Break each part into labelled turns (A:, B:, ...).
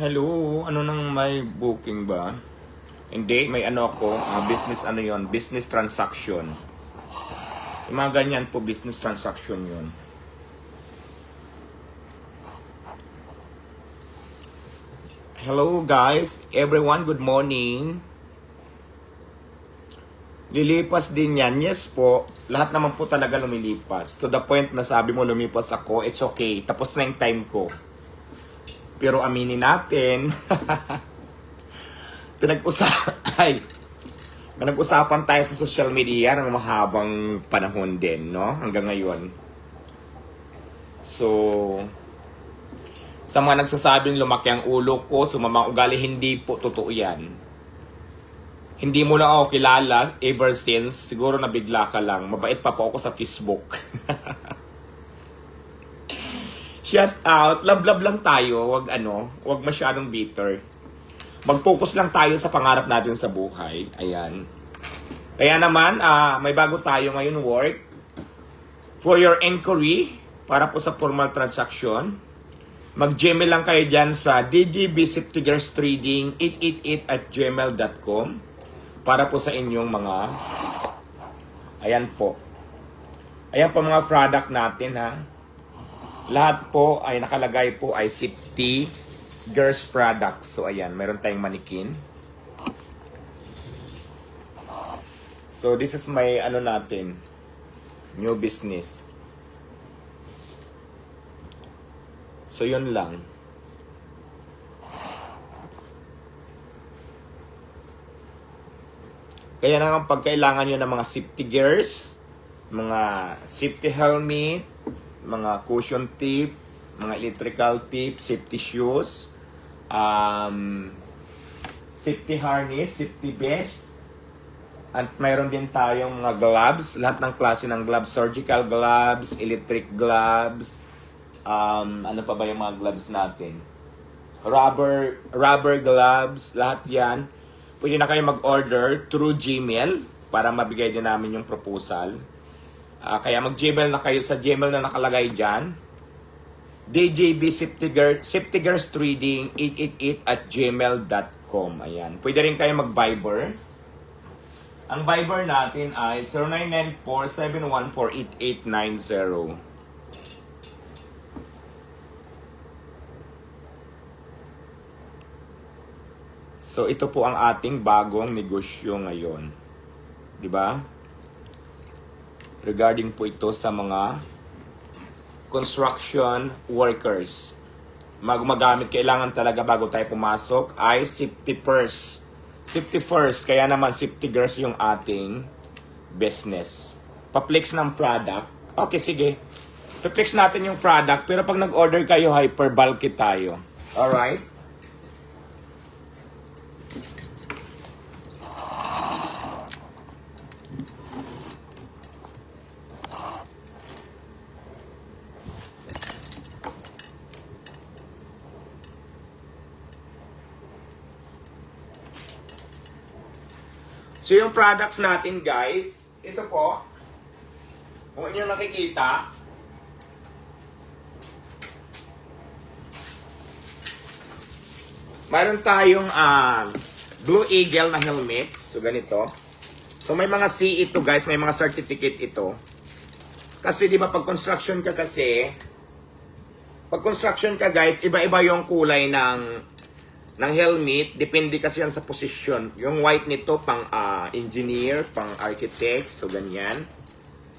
A: Hello, ano nang may booking ba? Hindi, may ano ako, business ano yon, business transaction. Yung mga ganyan po, business transaction yon. Hello guys, everyone, good morning. Lilipas din yan, yes po. Lahat naman po talaga lumilipas. To the point na sabi mo lumipas ako, it's okay. Tapos na yung time ko. Pero aminin natin, pinag-usapan tayo sa social media ng mahabang panahon din, no? Hanggang ngayon. So, sa mga nagsasabing lumaki ang ulo ko, sumamang ugali, hindi po totoo yan. Hindi mo lang ako kilala ever since, siguro nabigla ka lang. Mabait pa po ako sa Facebook. Shout out, love lang tayo, wag masyadong bitter. Mag-focus lang tayo sa pangarap natin sa buhay. Ayan. Kaya naman, may bago tayo ngayon work. For your inquiry, para po sa formal transaction, mag-gmail lang kayo dyan sa dgbsiptigerstrading888@gmail.com para po sa inyong mga, ayan po. Ayan po mga product natin ha. Lahat po ay nakalagay po ay Sipti Girls Products. So ayan, meron tayong manikin. So this is my ano natin, new business. So yun lang. Kaya na pag kailangan nyo ng mga safety gears, mga safety helmet, mga cushion tip, mga electrical tip, safety shoes, safety harness, safety vest, at mayroon din tayong mga gloves, lahat ng klase ng gloves, surgical gloves, electric gloves, ano pa ba yung mga gloves natin? Rubber gloves, lahat yan. Pwede na kayo mag-order through Gmail para mabigay din namin yung proposal. Kaya mag-Gmail na kayo sa Gmail na nakalagay dyan. djbsiptigerstrading888@gmail.com. Ayan. Pwede rin kayo mag-Viber. Ang Viber natin ay 0994-714-8890. So, ito po ang ating bagong negosyo ngayon. Di ba? Regarding po ito sa mga construction workers. Magamit, kailangan talaga bago tayo pumasok ay safety first. Safety first, kaya naman safety girls yung ating business. Pa-flex ng product. Okay, sige. Pa-flex natin yung product, pero pag nag-order kayo, hyper bulky tayo. Alright? So yung products natin guys, ito po, kung inyo nakikita, mayroon tayong Blue Eagle na helmet. So ganito. So may mga C ito guys, may mga certificate ito. Kasi di ba pag construction ka guys, iba-iba yung kulay ng helmet, depende kasi yan sa posisyon. Yung white nito pang engineer, pang architect, so ganyan.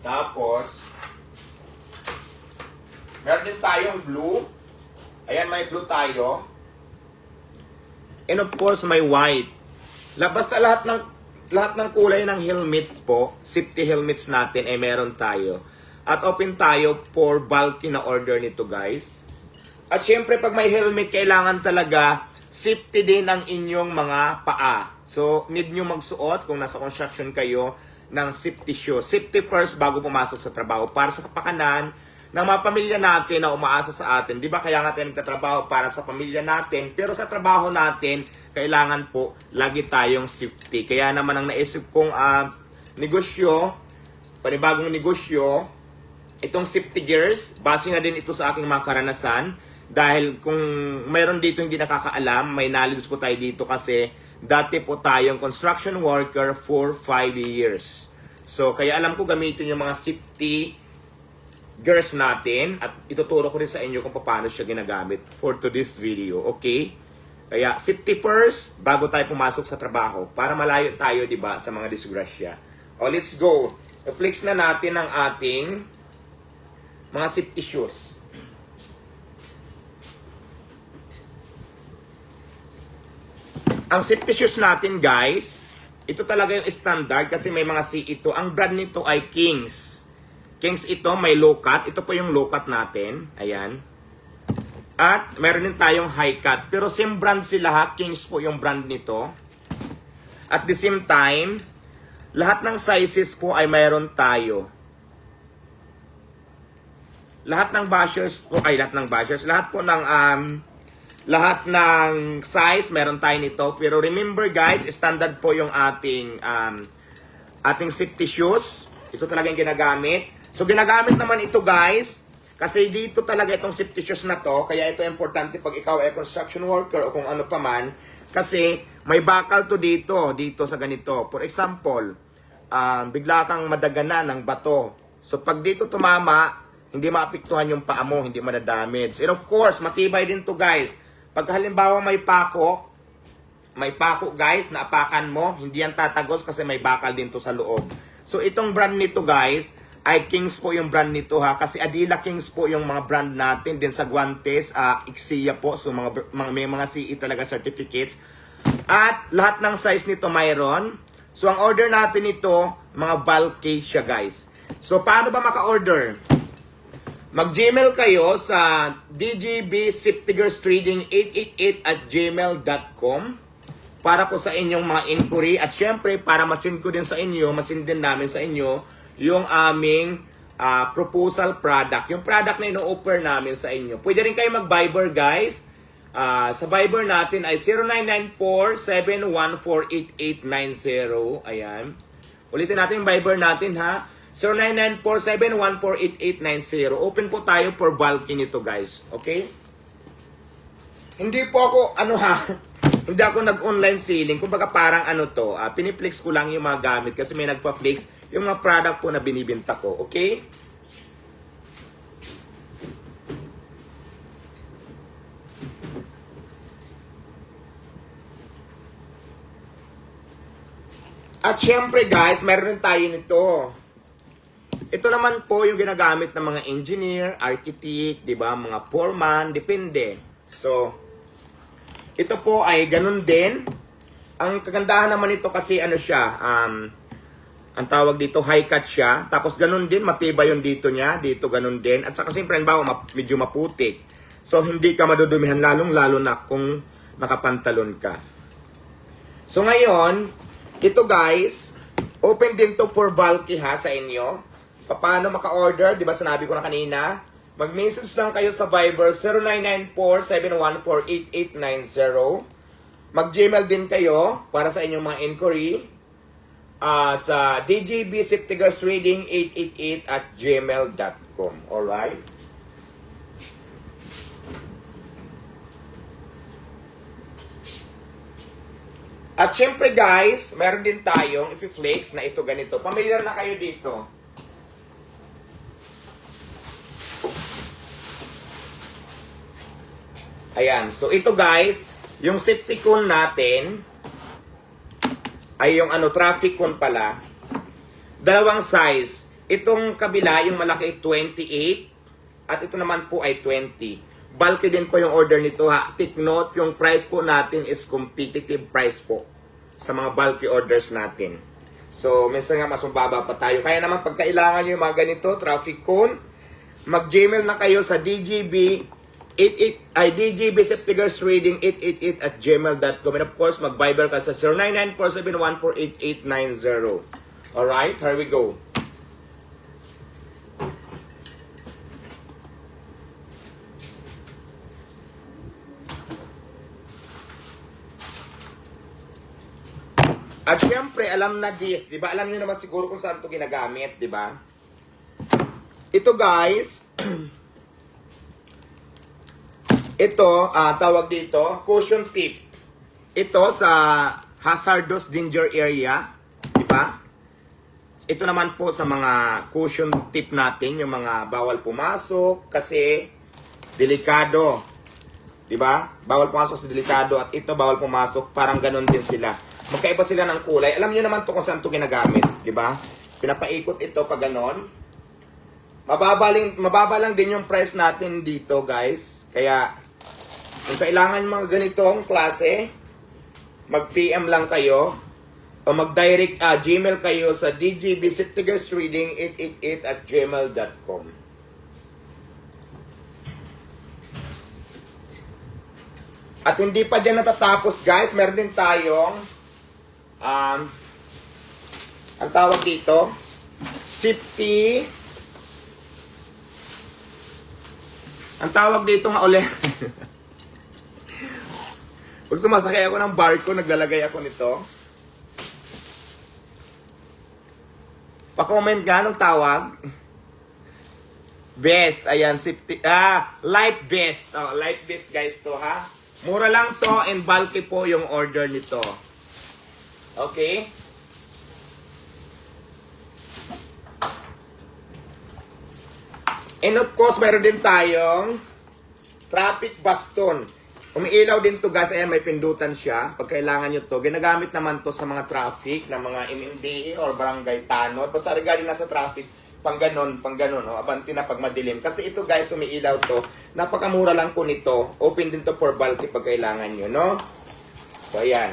A: Tapos meron din tayong blue. Ayan, may blue tayo. And of course, may white. Basta lahat ng kulay ng helmet po, safety helmets natin ay meron tayo. At open tayo for bulky na order nito, guys. At syempre, pag may helmet, kailangan talaga safety din ang inyong mga paa. So, need nyo magsuot kung nasa construction kayo ng safety shoes. Safety first bago pumasok sa trabaho para sa kapakanan ng mga pamilya natin na umaasa sa atin. Di ba kaya nga tayo nagtatrabaho para sa pamilya natin, pero sa trabaho natin, kailangan po lagi tayong safety. Kaya naman ang naisip kong negosyo, panibagong negosyo, itong safety gears, base na din ito sa aking mga karanasan. Dahil kung mayroon dito hindi nakakaalam, may knowledge po tayo dito kasi dati po tayong construction worker for 5 years. So, kaya alam ko gamitin yung mga safety gears natin at ituturo ko rin sa inyo kung paano siya ginagamit for today's video, okay? Kaya safety first bago tayo pumasok sa trabaho para malayo tayo, di ba, sa mga disgrasya. O, let's go. I-flex na natin ang ating mga safety shoes. Ang safety shoes natin, guys, ito talaga yung standard kasi may mga C ito. Ang brand nito ay Kings. Kings ito, may low cut. Ito po yung low cut natin. Ayan. At meron din tayong high cut. Pero same brand sila ha. Kings po yung brand nito. At the same time, lahat ng sizes po ay mayroon tayo. Lahat ng bashers po, lahat po ng lahat ng size, meron tayo nito. Pero remember guys, standard po yung ating safety shoes. Ito talaga yung ginagamit. So ginagamit naman ito guys, kasi dito talaga itong safety shoes na to. Kaya ito importante pag ikaw ay construction worker o kung ano pa man. Kasi may bakal to dito sa ganito. For example, bigla kang madagana ng bato. So pag dito tumama, hindi maapektuhan yung paa mo, hindi madadamage. And of course, matibay din to guys. Pag halimbawa may pako guys, na apakan mo, hindi yan tatagos kasi may bakal din to sa loob. So itong brand nito guys, ay Kings po yung brand nito ha, kasi Adila Kings po yung mga brand natin, din sa guantes, Ixia po, so may mga CE talaga certificates. At lahat ng size nito mayroon. So ang order natin ito, mga bulky siya guys. So paano ba maka-order? Mag-Gmail kayo sa dgbsafetygirlstrading888@gmail.com para po sa inyong mga inquiry. At syempre, para masin ko din sa inyo, masin din namin sa inyo yung aming proposal product. Yung product na ino-offer namin sa inyo. Pwede rin kayo mag-Viber guys. Sa Viber natin ay 0994-714-8890. Ayan. Ulitin natin yung Viber natin ha. 0994-714-8890. Open po tayo for bulky nito guys. Okay? Hindi po ako, hindi ako nag-online selling. Kumbaga parang piniflex ko lang yung mga gamit kasi may nagpa-flex yung mga product po na binibenta ko. Okay? At syempre guys, meron rin tayo nito. Ito naman po yung ginagamit ng mga engineer, architect, di ba, mga foreman, depende. So, ito po ay ganun din. Ang kagandahan naman ito kasi siya, ang tawag dito high cut siya. Tapos ganun din, matibay yung dito niya, dito ganun din. At saka siyempre, medyo maputik. So, hindi ka madudumihan lalong-lalo na kung nakapantalon ka. So, ngayon, ito guys, open din to for bulky ha sa inyo. Paano maka-order? Diba sinabi ko na kanina? Mag-message lang kayo sa Viber 0994-714-8890. Mag-Gmail din kayo para sa inyong mga inquiry sa dgbsafetygirlstrading888@gmail.com. Alright? At syempre guys, meron din tayong i-flex na ito ganito. Familiar na kayo dito. Ayan. So, ito guys, yung safety cone natin, ay yung traffic cone pala. Dalawang size. Itong kabila, yung malaki 28, at ito naman po ay 20. Bulky din po yung order nito ha. Take note, yung price po natin is competitive price po sa mga bulky orders natin. So, minsan nga mas mababa pa tayo. Kaya naman pag kailangan nyo yung mga ganito, traffic cone, mag-Gmail na kayo sa dgbsafetygirlstrading888@gmail.com. And of course, mag-Viber ka sa 0994-714-8890. Alright, here we go. At syempre, alam na this, di ba? Alam niyo naman siguro kung saan ito ginagamit, di ba? Ito guys, Ito, tawag dito, cushion tip. Ito sa hazardous danger area, di ba? Ito naman po sa mga cushion tip natin, yung mga bawal pumasok kasi delikado. Di ba? Bawal pumasok sa delikado at ito bawal pumasok, parang ganun din sila. Magkaiba sila ng kulay. Alam niyo naman to kung saan to ginagamit, di ba? Pinapaikot ito pag ganon. Mababa lang din yung price natin dito, guys. Kaya kung kailangan mga ganitong klase, mag-PM lang kayo o mag-direct Gmail kayo sa dgbsiptigersreading888@gmail.com. At hindi pa dyan natatapos, guys. Meron din tayong ang tawag dito, safety. Ang tawag dito nga ulit. Pag sumasakay ako ng barko, naglalagay ako nito. Pa-comment ka, anong tawag? Vest, ayan, safety, life vest. Oh, life vest, guys, to, ha? Mura lang to, and bulky po yung order nito. Okay? And of course, mayroon din tayong traffic baston. Umiilaw din to, guys. Ayan, may pindutan siya. Pag kailangan nyo to, ginagamit naman to sa mga traffic na mga MMDA or barangay tanod. Basta regarding nasa traffic, pang ganon. O, abanti na pag madilim. Kasi ito, guys, umiilaw to. Napakamura lang po nito. Open din to for bulky pag kailangan nyo, no? So, ayan.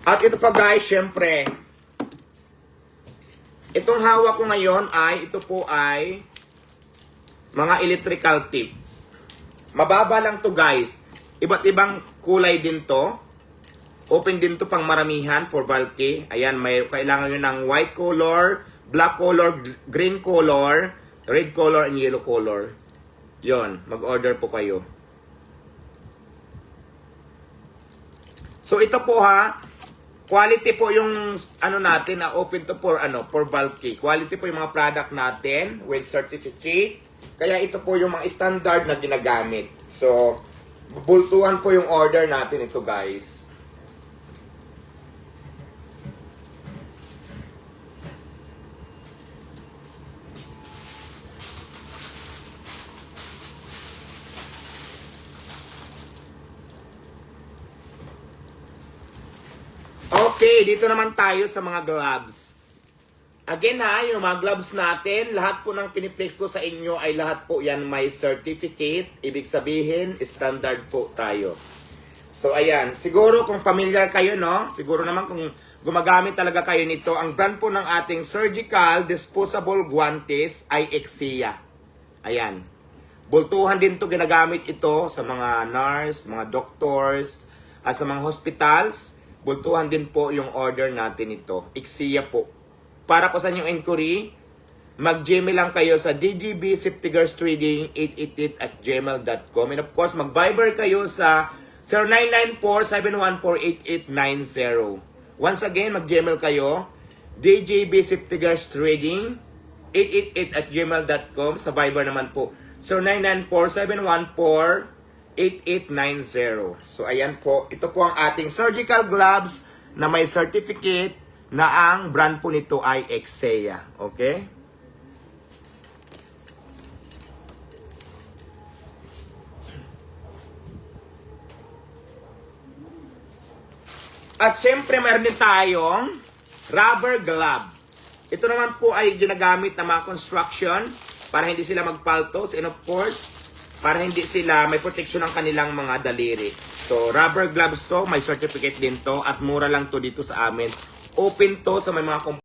A: At ito pa, guys, syempre, itong hawak ko ngayon ito po ay mga electrical tip. Mababa lang to, guys. Iba't ibang kulay din to. Open din to pang maramihan for bulky. Ayan, may kailangan nyo ng white color, black color, green color, red color, and yellow color. Yon, mag-order po kayo. So ito po, ha. Quality po yung ano natin na open to for bulky. Quality po yung mga product natin with certificate. Kaya ito po yung mga standard na ginagamit. So, bultuhan po yung order natin ito, guys. Okay, dito naman tayo sa mga gloves. Again, ha, yung mga gloves natin, lahat po ng piniplex ko sa inyo ay lahat po yan may certificate. Ibig sabihin, standard po tayo. So, ayan. Siguro kung familiar kayo, no? Siguro naman kung gumagamit talaga kayo nito. Ang brand po ng ating surgical disposable guantes ay Exia. Ayan. Bultuhan din to, ginagamit ito sa mga nurse, mga doctors, at sa mga hospitals. Bultuhan din po yung order natin ito. Exia po. Para po sa inyong inquiry, mag-gmail lang kayo sa dgbsiptigersreading888@gmail.com. And of course, mag-Viber kayo sa 0994-714-8890. Once again, mag-gmail kayo, dgbsiptigersreading888@gmail.com. Sa Viber naman po, 0994-714-8890. So, ayan po. Ito po ang ating surgical gloves na may certificate na ang brand po nito ay Exia. Okay? At siyempre, meron din tayong rubber glove. Ito naman po ay ginagamit ng mga construction para hindi sila magpaltos. And of course, para hindi sila may protection ng kanilang mga daliri. So, rubber gloves to, may certificate din to, at mura lang to dito sa amin. Open to sa may mga